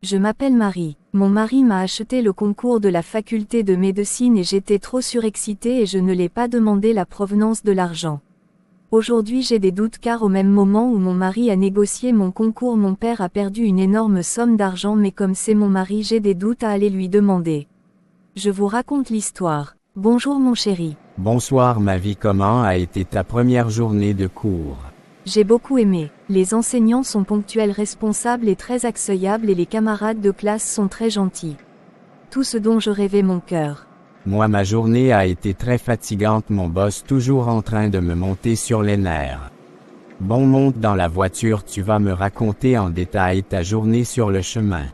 Je m'appelle Marie. Mon mari m'a acheté le concours de la faculté de médecine et j'étais trop surexcitée et je ne l'ai pas demandé la provenance de l'argent. Aujourd'hui j'ai des doutes car au même moment où mon mari a négocié mon concours, mon père a perdu une énorme somme d'argent, mais comme c'est mon mari, j'ai des doutes à aller lui demander. Je vous raconte l'histoire. Bonjour mon chéri. Bonsoir ma vie, comment a été ta première journée de cours? J'ai beaucoup aimé. Les enseignants sont ponctuels, responsables et très accueillables et les camarades de classe sont très gentils. Tout ce dont je rêvais mon cœur. Moi ma journée a été très fatigante, mon boss toujours en train de me monter sur les nerfs. Bon, monte dans la voiture, tu vas me raconter en détail ta journée sur le chemin.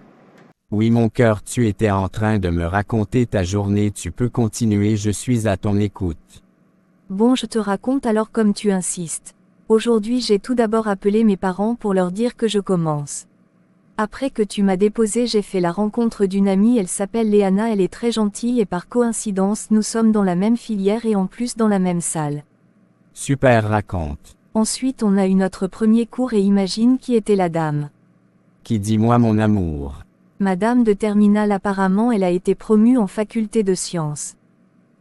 Oui mon cœur, tu étais en train de me raconter ta journée, tu peux continuer, je suis à ton écoute. Bon, je te raconte alors comme tu insistes. Aujourd'hui j'ai tout d'abord appelé mes parents pour leur dire que je commence. Après que tu m'as déposé, j'ai fait la rencontre d'une amie, elle s'appelle Léana, elle est très gentille et par coïncidence nous sommes dans la même filière et en plus dans la même salle. Super, raconte. Ensuite on a eu notre premier cours et imagine qui était la dame. Qui dit moi mon amour? Madame de terminale, apparemment elle a été promue en faculté de sciences.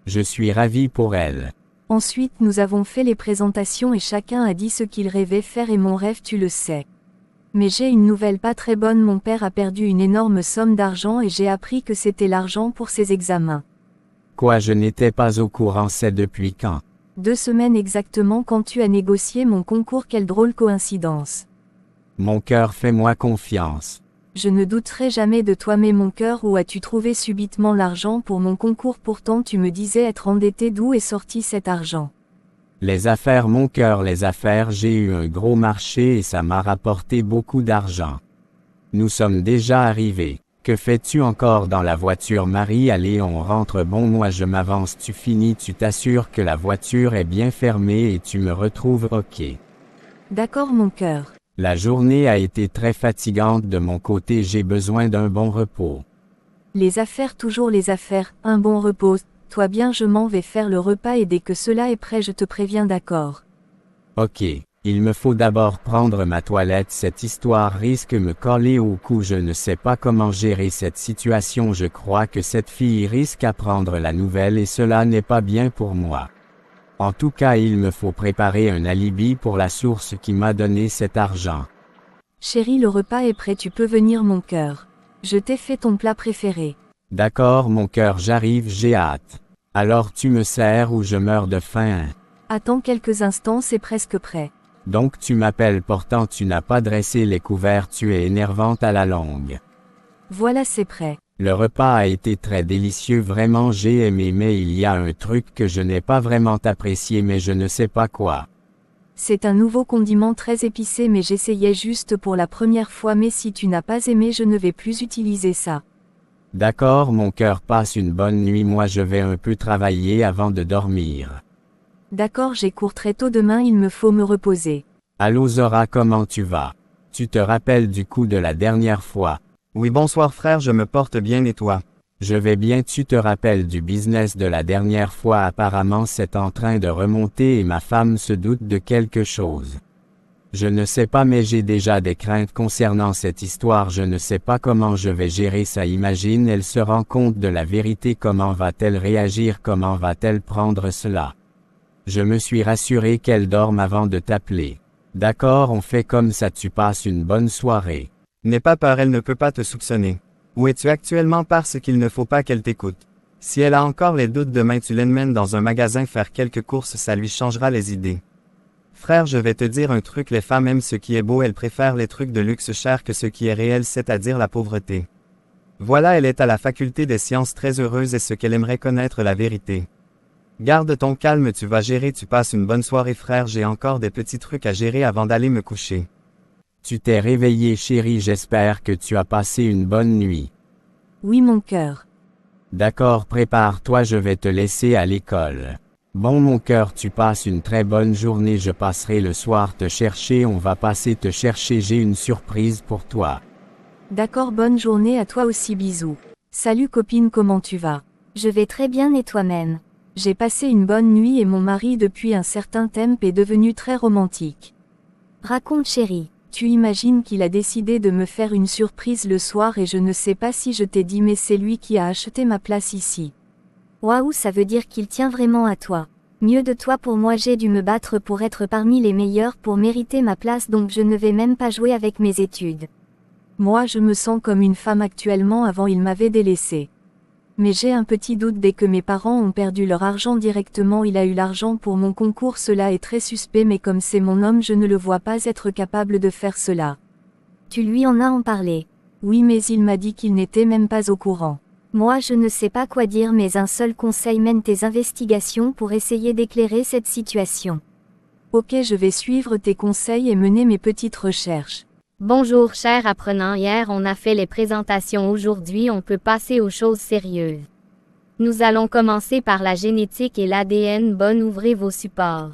Je suis ravi pour elle. Ensuite nous avons fait les présentations et chacun a dit ce qu'il rêvait faire et mon rêve tu le sais. Mais j'ai une nouvelle pas très bonne, mon père a perdu une énorme somme d'argent et j'ai appris que c'était l'argent pour ses examens. Quoi, je n'étais pas au courant, c'est depuis quand? 2 semaines exactement, quand tu as négocié mon concours, quelle drôle coïncidence. Mon cœur, fais-moi confiance. Je ne douterai jamais de toi, mais mon cœur, où as-tu trouvé subitement l'argent pour mon concours? Pourtant tu me disais être endetté, d'où est sorti cet argent? Les affaires mon cœur, les affaires, j'ai eu un gros marché et ça m'a rapporté beaucoup d'argent. Nous sommes déjà arrivés. Que fais-tu encore dans la voiture Marie? Allez, on rentre. Bon, moi je m'avance, tu finis, tu t'assures que la voiture est bien fermée et tu me retrouves. Ok. D'accord mon cœur. La journée a été très fatigante de mon côté, j'ai besoin d'un bon repos. Les affaires, toujours les affaires, un bon repos. Toi bien, je m'en vais faire le repas et dès que cela est prêt je te préviens, d'accord? Ok, il me faut d'abord prendre ma toilette, cette histoire risque me coller au cou, je ne sais pas comment gérer cette situation, je crois que cette fille risque à prendre la nouvelle et cela n'est pas bien pour moi. En tout cas, il me faut préparer un alibi pour la source qui m'a donné cet argent. Chérie, le repas est prêt, tu peux venir mon cœur. Je t'ai fait ton plat préféré. D'accord mon cœur, j'arrive, j'ai hâte. Alors tu me sers ou je meurs de faim? Attends quelques instants, c'est presque prêt. Donc tu m'appelles, pourtant tu n'as pas dressé les couverts, tu es énervante à la longue. Voilà, c'est prêt. Le repas a été très délicieux, vraiment j'ai aimé, mais il y a un truc que je n'ai pas vraiment apprécié, mais je ne sais pas quoi. C'est un nouveau condiment très épicé, mais j'essayais juste pour la première fois, mais si tu n'as pas aimé, je ne vais plus utiliser ça. D'accord mon cœur, passe une bonne nuit, moi je vais un peu travailler avant de dormir. D'accord, j'ai cours très tôt demain, il me faut me reposer. Allô Zora, comment tu vas? Tu te rappelles du coup de la dernière fois? Oui, bonsoir frère, je me porte bien et toi? Je vais bien, tu te rappelles du business de la dernière fois? Apparemment c'est en train de remonter et ma femme se doute de quelque chose. Je ne sais pas, mais j'ai déjà des craintes concernant cette histoire, je ne sais pas comment je vais gérer ça. Imagine, elle se rend compte de la vérité, comment va-t-elle réagir, comment va-t-elle prendre cela? Je me suis rassuré qu'elle dorme avant de t'appeler. D'accord, on fait comme ça, tu passes une bonne soirée. N'aie pas peur, elle ne peut pas te soupçonner. Où es-tu actuellement? Parce qu'il ne faut pas qu'elle t'écoute. Si elle a encore les doutes, demain tu l'emmènes dans un magasin faire quelques courses, ça lui changera les idées. Frère, je vais te dire un truc, les femmes aiment ce qui est beau, elles préfèrent les trucs de luxe cher que ce qui est réel, c'est-à-dire la pauvreté. Voilà, elle est à la faculté des sciences très heureuse et ce qu'elle aimerait connaître la vérité. Garde ton calme, tu vas gérer, tu passes une bonne soirée frère, j'ai encore des petits trucs à gérer avant d'aller me coucher. Tu t'es réveillé chérie, j'espère que tu as passé une bonne nuit. Oui mon cœur. D'accord, prépare-toi, je vais te laisser à l'école. Bon mon cœur, tu passes une très bonne journée, je passerai le soir te chercher, on va passer te chercher, j'ai une surprise pour toi. D'accord, bonne journée à toi aussi, bisous. Salut copine, comment tu vas? Je vais très bien et toi-même? J'ai passé une bonne nuit et mon mari depuis un certain temps est devenu très romantique. Raconte chérie. Tu imagines qu'il a décidé de me faire une surprise le soir et je ne sais pas si je t'ai dit mais c'est lui qui a acheté ma place ici. Waouh, ça veut dire qu'il tient vraiment à toi. Mieux de toi pour moi, j'ai dû me battre pour être parmi les meilleurs pour mériter ma place, donc je ne vais même pas jouer avec mes études. Moi je me sens comme une femme actuellement, avant il m'avait délaissée. Mais j'ai un petit doute, dès que mes parents ont perdu leur argent directement, il a eu l'argent pour mon concours, cela est très suspect, mais comme c'est mon homme je ne le vois pas être capable de faire cela. Tu lui en as parlé? Oui, mais il m'a dit qu'il n'était même pas au courant. Moi je ne sais pas quoi dire, mais un seul conseil: mène tes investigations pour essayer d'éclairer cette situation. Ok, je vais suivre tes conseils et mener mes petites recherches. Bonjour chers apprenants, hier on a fait les présentations, aujourd'hui on peut passer aux choses sérieuses. Nous allons commencer par la génétique et l'ADN. Bonne, ouvrez vos supports.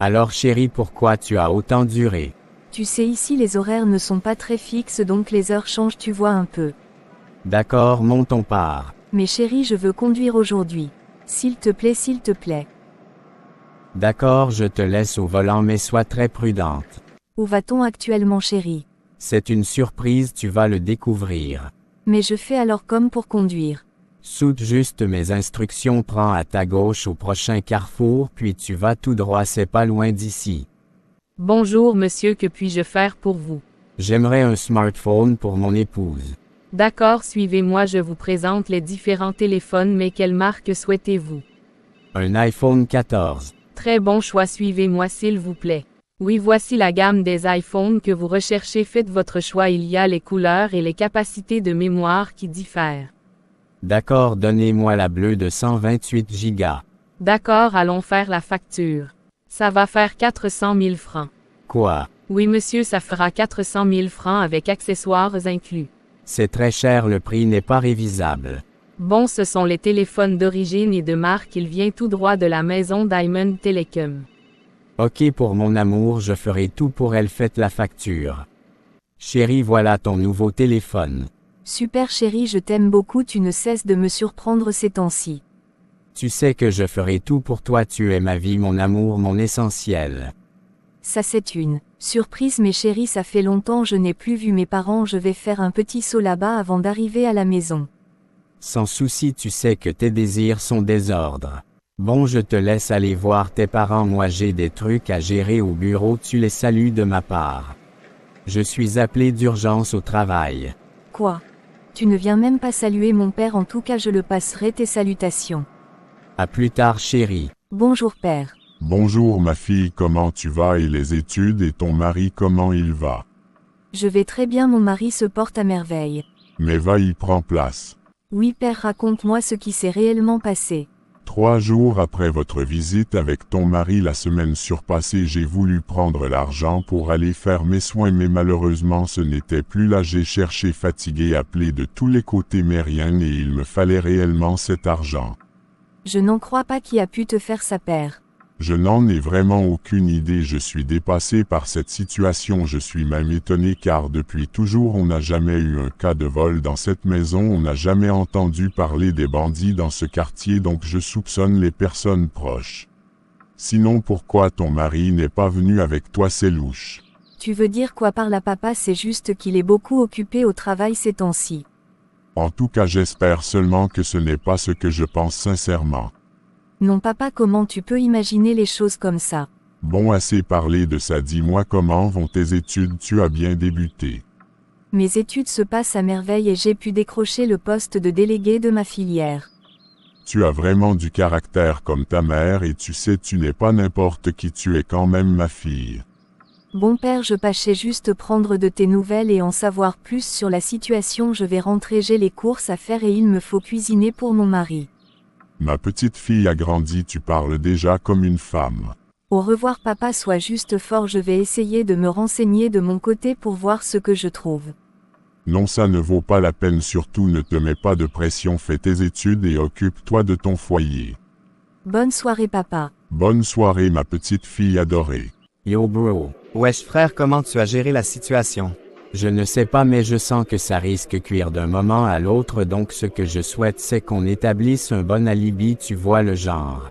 Alors chérie, pourquoi tu as autant duré? Tu sais, ici les horaires ne sont pas très fixes, donc les heures changent, tu vois un peu. D'accord, montons part. Mais chérie, je veux conduire aujourd'hui. S'il te plaît, s'il te plaît. D'accord, je te laisse au volant, mais sois très prudente. Où va-t-on actuellement chérie? C'est une surprise, tu vas le découvrir. Mais je fais alors comme pour conduire. Saute juste mes instructions, prends à ta gauche au prochain carrefour, puis tu vas tout droit, c'est pas loin d'ici. Bonjour monsieur, que puis-je faire pour vous? J'aimerais un smartphone pour mon épouse. D'accord, suivez-moi, je vous présente les différents téléphones, mais quelle marque souhaitez-vous? Un iPhone 14. Très bon choix, suivez-moi s'il vous plaît. Oui, voici la gamme des iPhones que vous recherchez, faites votre choix, il y a les couleurs et les capacités de mémoire qui diffèrent. D'accord, donnez-moi la bleue de 128 Go. D'accord, allons faire la facture. Ça va faire 400 000 francs. Quoi? Oui monsieur, ça fera 400 000 francs avec accessoires inclus. C'est très cher, le prix n'est pas révisable. Bon, ce sont les téléphones d'origine et de marque, il vient tout droit de la maison Diamond Telecom. Ok, pour mon amour, je ferai tout pour elle, faites la facture. Chérie, voilà ton nouveau téléphone. Super chérie, je t'aime beaucoup, tu ne cesses de me surprendre ces temps-ci. Tu sais que je ferai tout pour toi, tu es ma vie, mon amour, mon essentiel. Ça c'est une surprise, mais chérie, ça fait longtemps je n'ai plus vu mes parents, je vais faire un petit saut là-bas avant d'arriver à la maison. Sans souci, tu sais que tes désirs sont désordres. Bon, je te laisse aller voir tes parents, moi j'ai des trucs à gérer au bureau, tu les salues de ma part. Je suis appelé d'urgence au travail. Quoi? Tu ne viens même pas saluer mon père? En tout cas je le passerai tes salutations. À plus tard chérie. Bonjour père. Bonjour ma fille, comment tu vas et les études, et ton mari comment il va? Je vais très bien, mon mari se porte à merveille. Mais va, y prend place. Oui père, raconte-moi ce qui s'est réellement passé. 3 jours après votre visite avec ton mari la semaine surpassée, j'ai voulu prendre l'argent pour aller faire mes soins, mais malheureusement ce n'était plus là. J'ai cherché, fatigué, appelé de tous les côtés, mais rien, et il me fallait réellement cet argent. Je n'en crois pas, qui a pu te faire ça père. Je n'en ai vraiment aucune idée, je suis dépassé par cette situation, je suis même étonné car depuis toujours on n'a jamais eu un cas de vol dans cette maison, on n'a jamais entendu parler des bandits dans ce quartier, donc je soupçonne les personnes proches. Sinon pourquoi ton mari n'est pas venu avec toi, c'est louche. Tu veux dire quoi par là papa? C'est juste qu'il est beaucoup occupé au travail ces temps-ci. En tout cas j'espère seulement que ce n'est pas ce que je pense sincèrement. Non papa, comment tu peux imaginer les choses comme ça? Bon, assez parlé de ça, dis-moi comment vont tes études, tu as bien débuté. Mes études se passent à merveille et j'ai pu décrocher le poste de délégué de ma filière. Tu as vraiment du caractère comme ta mère et tu sais, tu n'es pas n'importe qui, tu es quand même ma fille. Bon père, je passais juste prendre de tes nouvelles et en savoir plus sur la situation. Je vais rentrer, j'ai les courses à faire et il me faut cuisiner pour mon mari. Ma petite fille a grandi, tu parles déjà comme une femme. Au revoir papa, sois juste fort, je vais essayer de me renseigner de mon côté pour voir ce que je trouve. Non, ça ne vaut pas la peine, surtout ne te mets pas de pression, fais tes études et occupe-toi de ton foyer. Bonne soirée papa. Bonne soirée ma petite fille adorée. Yo bro. Wesh frère, comment tu as géré la situation? Je ne sais pas, mais je sens que ça risque cuire d'un moment à l'autre, donc ce que je souhaite c'est qu'on établisse un bon alibi, tu vois le genre.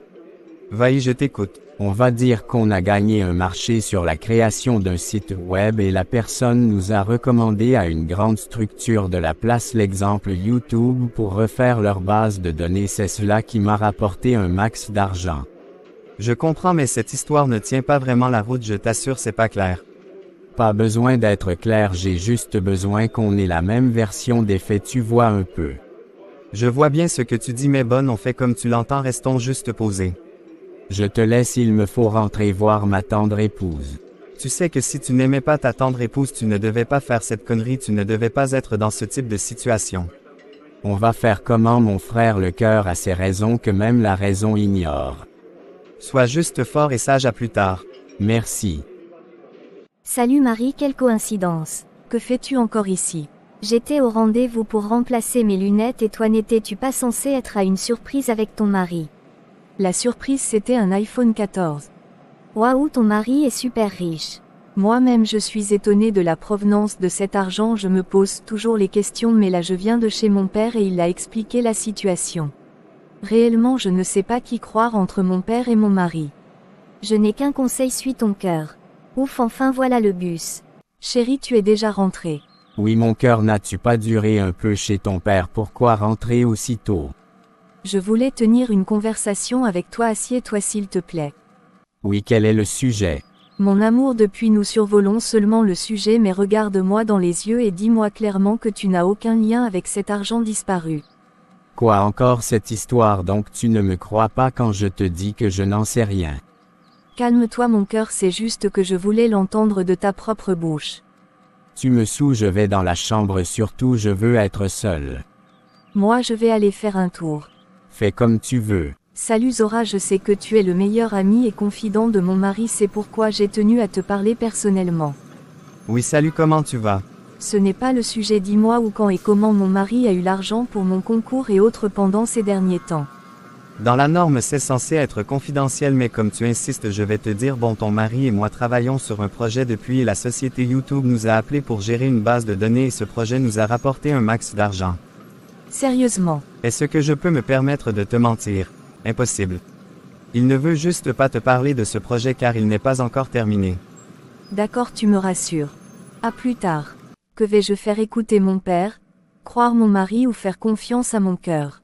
Vas-y, je t'écoute. On va dire qu'on a gagné un marché sur la création d'un site web et la personne nous a recommandé à une grande structure de la place l'exemple YouTube pour refaire leur base de données. C'est cela qui m'a rapporté un max d'argent. Je comprends, mais cette histoire ne tient pas vraiment la route, je t'assure, c'est pas clair. Pas besoin d'être clair, j'ai juste besoin qu'on ait la même version des faits, tu vois un peu. Je vois bien ce que tu dis, mais bonne, on fait comme tu l'entends, restons juste posés. Je te laisse, il me faut rentrer voir ma tendre épouse. Tu sais que si tu n'aimais pas ta tendre épouse, tu ne devais pas faire cette connerie, tu ne devais pas être dans ce type de situation. On va faire comment, mon frère, le cœur a ses raisons que même la raison ignore. Sois juste fort et sage, à plus tard. Merci. Salut Marie, quelle coïncidence. Que fais-tu encore ici? J'étais au rendez-vous pour remplacer mes lunettes et toi n'étais-tu pas censé être à une surprise avec ton mari? La surprise, c'était un iPhone 14. Waouh, ton mari est super riche. Moi-même je suis étonnée de la provenance de cet argent, je me pose toujours les questions, mais là je viens de chez mon père et il a expliqué la situation. Réellement je ne sais pas qui croire entre mon père et mon mari. Je n'ai qu'un conseil, suis ton cœur. Ouf, enfin voilà le bus. Chérie, tu es déjà rentrée. Oui, mon cœur, n'as-tu pas duré un peu chez ton père? Pourquoi rentrer aussitôt? Je voulais tenir une conversation avec toi, assieds-toi s'il te plaît. Oui, quel est le sujet? Mon amour, depuis nous survolons seulement le sujet, mais regarde-moi dans les yeux et dis-moi clairement que tu n'as aucun lien avec cet argent disparu. Quoi encore cette histoire? Donc tu ne me crois pas quand je te dis que je n'en sais rien? Calme-toi mon cœur, c'est juste que je voulais l'entendre de ta propre bouche. Tu me saoules, je vais dans la chambre, surtout je veux être seul. Moi je vais aller faire un tour. Fais comme tu veux. Salut Zora, je sais que tu es le meilleur ami et confident de mon mari, c'est pourquoi j'ai tenu à te parler personnellement. Oui, salut, comment tu vas? Ce n'est pas le sujet, dis-moi où, quand et comment mon mari a eu l'argent pour mon concours et autres pendant ces derniers temps. Dans la norme, c'est censé être confidentiel, mais comme tu insistes, je vais te dire, bon, ton mari et moi travaillons sur un projet depuis et la société YouTube nous a appelés pour gérer une base de données et ce projet nous a rapporté un max d'argent. Sérieusement? Est-ce que je peux me permettre de te mentir? Impossible. Il ne veut juste pas te parler de ce projet car il n'est pas encore terminé. D'accord, tu me rassures. À plus tard. Que vais-je faire, écouter mon père, croire mon mari ou faire confiance à mon cœur?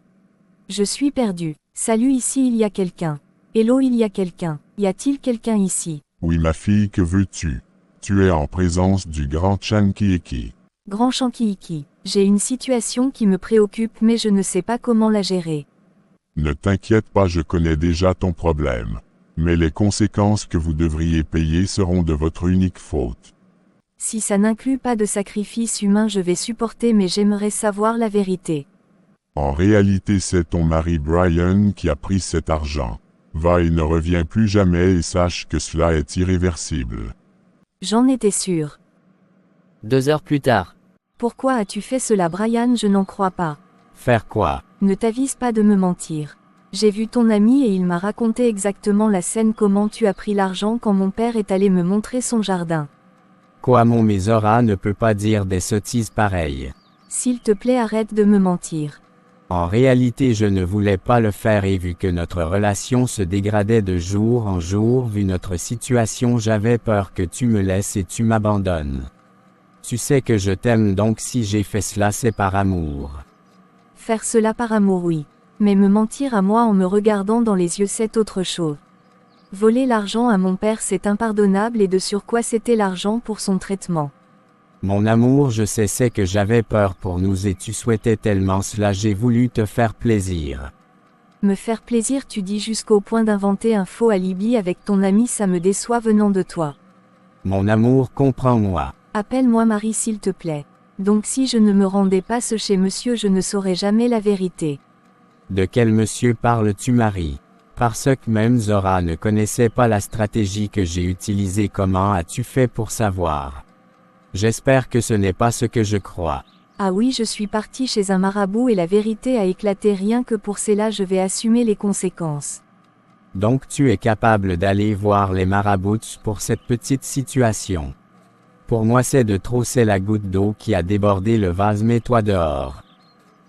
Je suis perdu. Salut, ici il y a quelqu'un. Hello, il y a quelqu'un. Y a-t-il quelqu'un ici? Oui, ma fille, que veux-tu? Tu es en présence du grand Chankieki. Grand Chankieki, j'ai une situation qui me préoccupe mais je ne sais pas comment la gérer. Ne t'inquiète pas, je connais déjà ton problème. Mais les conséquences que vous devriez payer seront de votre unique faute. Si ça n'inclut pas de sacrifice humain, je vais supporter, mais j'aimerais savoir la vérité. En réalité, c'est ton mari Brian qui a pris cet argent. Va et ne reviens plus jamais et sache que cela est irréversible. J'en étais sûre. 2 heures plus tard. Pourquoi as-tu fait cela, Brian? Je n'en crois pas. Faire quoi? Ne t'avise pas de me mentir. J'ai vu ton ami et il m'a raconté exactement la scène, comment tu as pris l'argent quand mon père est allé me montrer son jardin. Quoi, mon Zora ne peut pas dire des sottises pareilles. S'il te plaît, arrête de me mentir. En réalité, je ne voulais pas le faire et vu que notre relation se dégradait de jour en jour, vu notre situation, j'avais peur que tu me laisses et tu m'abandonnes. Tu sais que je t'aime, donc si j'ai fait cela, c'est par amour. Faire cela par amour, oui. Mais me mentir à moi en me regardant dans les yeux, c'est autre chose. Voler l'argent à mon père, c'est impardonnable, et de surcroît c'était l'argent pour son traitement. Mon amour, je sais que j'avais peur pour nous et tu souhaitais tellement cela, j'ai voulu te faire plaisir. Me faire plaisir, tu dis, jusqu'au point d'inventer un faux alibi avec ton ami, ça me déçoit venant de toi. Mon amour, comprends-moi. Appelle-moi Marie s'il te plaît. Donc si je ne me rendais pas chez monsieur, je ne saurais jamais la vérité. De quel monsieur parles-tu, Marie? Parce que même Zora ne connaissait pas la stratégie que j'ai utilisée. Comment as-tu fait pour savoir? J'espère que ce n'est pas ce que je crois. Ah oui, je suis partie chez un marabout et la vérité a éclaté, rien que pour cela je vais assumer les conséquences. Donc tu es capable d'aller voir les marabouts pour cette petite situation. Pour moi c'est de trop, c'est la goutte d'eau qui a débordé le vase, mets-toi dehors.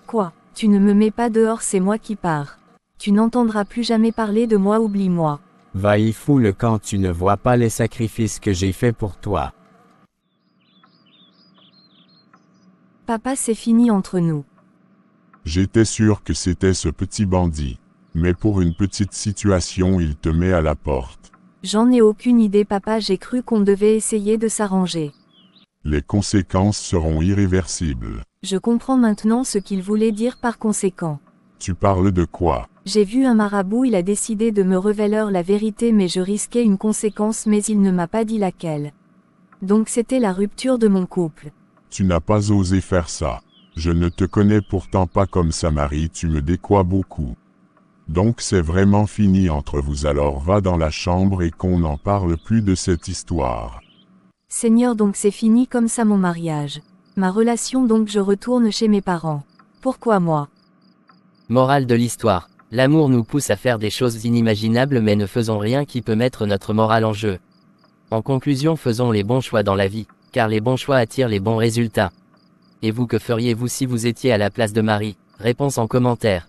Quoi? Tu ne me mets pas dehors, c'est moi qui pars. Tu n'entendras plus jamais parler de moi, oublie-moi. Va-y fous le camp, tu ne vois pas les sacrifices que j'ai faits pour toi. Papa, c'est fini entre nous. J'étais sûr que c'était ce petit bandit. Mais pour une petite situation, il te met à la porte. J'en ai aucune idée, papa, j'ai cru qu'on devait essayer de s'arranger. Les conséquences seront irréversibles. Je comprends maintenant ce qu'il voulait dire par conséquent. Tu parles de quoi? J'ai vu un marabout, il a décidé de me révéler la vérité, mais je risquais une conséquence, mais il ne m'a pas dit laquelle. Donc c'était la rupture de mon couple. Tu n'as pas osé faire ça. Je ne te connais pourtant pas comme ça, Marie, tu me déçois beaucoup. Donc c'est vraiment fini entre vous, alors va dans la chambre et qu'on n'en parle plus de cette histoire. Seigneur, donc c'est fini comme ça mon mariage. Ma relation, donc je retourne chez mes parents. Pourquoi moi? Morale de l'histoire. L'amour nous pousse à faire des choses inimaginables, mais ne faisons rien qui peut mettre notre morale en jeu. En conclusion, faisons les bons choix dans la vie, car les bons choix attirent les bons résultats. Et vous, que feriez-vous si vous étiez à la place de Marie? Réponse en commentaire.